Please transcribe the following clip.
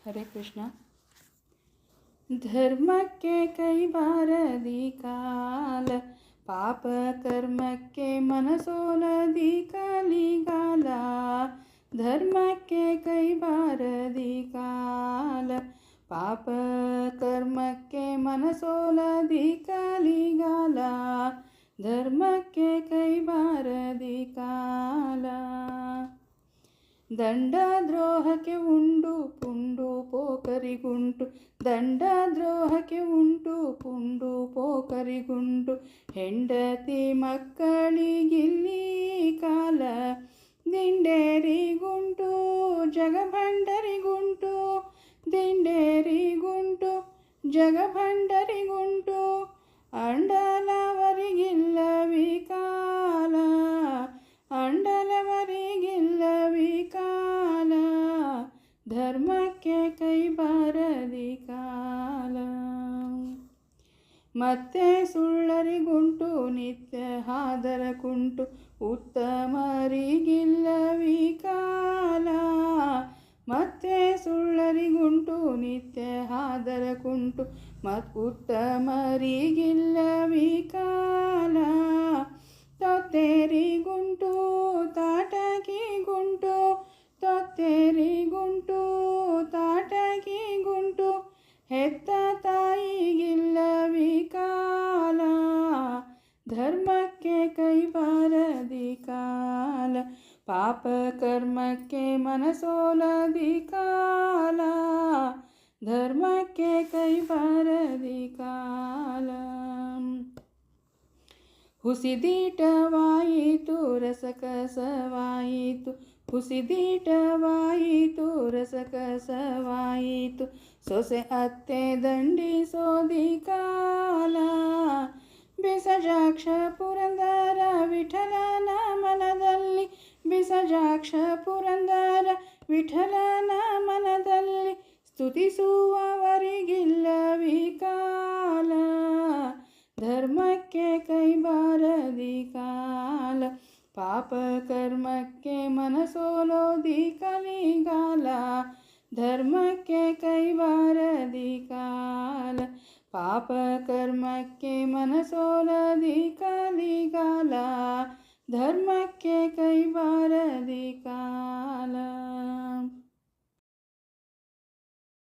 ಹರೇ ಕೃಷ್ಣ. ಧರ್ಮಕ್ಕೆ ಕೈ ಬಾರದಿ ಕಾಲ, ಪಾಪ ಕರ್ಮಕ್ಕೆ ಮನಸೋಲದಿ ಕಲಿಗಾಲ. ಧರ್ಮಕ್ಕೆ ಕೈ ಬಾರದಿ ಕಾಲ, ಪಾಪ ಕರ್ಮಕ್ಕೆ ಮನಸೋಲದಿ ಕಲಿಗಾಲ. ಧರ್ಮಕ್ಕೆ ಕೈ ಬಾರದಿ ಕಾಲ. ದಂಡ ದ್ರೋಹಕ್ಕೆ ಉಂಡು ಪುಂಡು ಪೋಕರಿಗುಂಟು, ದಂಡ ದ್ರೋಹಕ್ಕೆ ಉಂಟು ಪುಂಡು ಪೋಕರಿಗುಂಟು. ಹೆಂಡತಿ ಮಕ್ಕಳಿಗಿಲ್ಲಿ ಕಾಲ, ದಿಂಡೇರಿಗುಂಟು ಜಗಭಂಡರಿಗುಂಟು. ದಿಂಡೇರಿಗುಂಟು ಜಗಭಂಡರಿಗುಂಟು. ಅಂಡಲವರಿಗಿಲ್ಲವಿ ಕಾಲ, ಅಂಡಲವರಿಗಿಲ್ಲವಿ ಕಾಲ. ಧರ್ಮಕ್ಕೆ ಕೈ ಬಾರದಿ ಕಾಲ. ಮತ್ತೆ ಸುಳ್ಳರಿಗುಂಟು ನಿತ್ಯ ಹಾದರಕ್ಕುಂಟು, ಉತ್ತಮರಿಗಿಲ್ಲವಿ ಕಾಲ. ಮತ್ತೆ ಸುಳ್ಳರಿಗುಂಟು ನಿತ್ಯ ಹಾದರಕ್ಕುಂಟು, ಉತ್ತಮರಿಗಿಲ್ಲವಿ ಕಾಲ. ತೊತ್ತೇರಿಗುಂಟು ತಾಟಕಿಗುಂಟು, ತೊತ್ತೇರಿಗುಂಟು ತಾಟಕಿಗುಂಟು. ಹೆತ್ತ ತಾಯಿಗಿಲ್ಲವಿ ಕಾಲ, ಧರ್ಮಕ್ಕೆ ಕೈ ಬಾರದಿ ಕಾಲ. ಪಾಪ ಕರ್ಮಕ್ಕೆ ಮನಸೋಲದಿ ಕಾಲ, ಧರ್ಮಕ್ಕೆ ಕೈ ಬಾರದಿ ಕಾಲ. ಹುಸಿದೀಟವಾಯಿತು ರಸಕಸವಾಯಿತು, ಹುಸಿದೀಟವಾಯಿತು ರಸಕಸವಾಯಿತು. ಸೊಸೆ ಅತ್ತೆ ದಂಡಿಸೋದಿ ಕಾಲ, ಬಿಸಜಾಕ್ಷ ಪುರಂದರ ವಿಠಲನ ಮನದಲ್ಲಿ. ಬಿಸಜಾಕ್ಷ ಪುರಂದರ ವಿಠಲನ ಮನದಲ್ಲಿ, ಸ್ತುತಿಸುವವರಿಗಿಲ್ಲವಿ ಕಾಲ. ಧರ್ಮಕ್ಕೆ ಕೈ ಬಾರದಿ ಕಾಲ, ಪಾಪ ಕರ್ಮಕ್ಕೆ ಮನಸೋಲೋದಿ ಕಲಿಗಾಲ. ಧರ್ಮಕ್ಕೆ ಕೈ ಬಾರದಿ ಕಾಲ, ಪಾಪ ಕರ್ಮಕ್ಕೆ ಮನಸೋಲದಿ ಕಲಿಗಾಲ. ಧರ್ಮಕ್ಕೆ ಕೈ ಬಾರದಿ ಕಾಲ.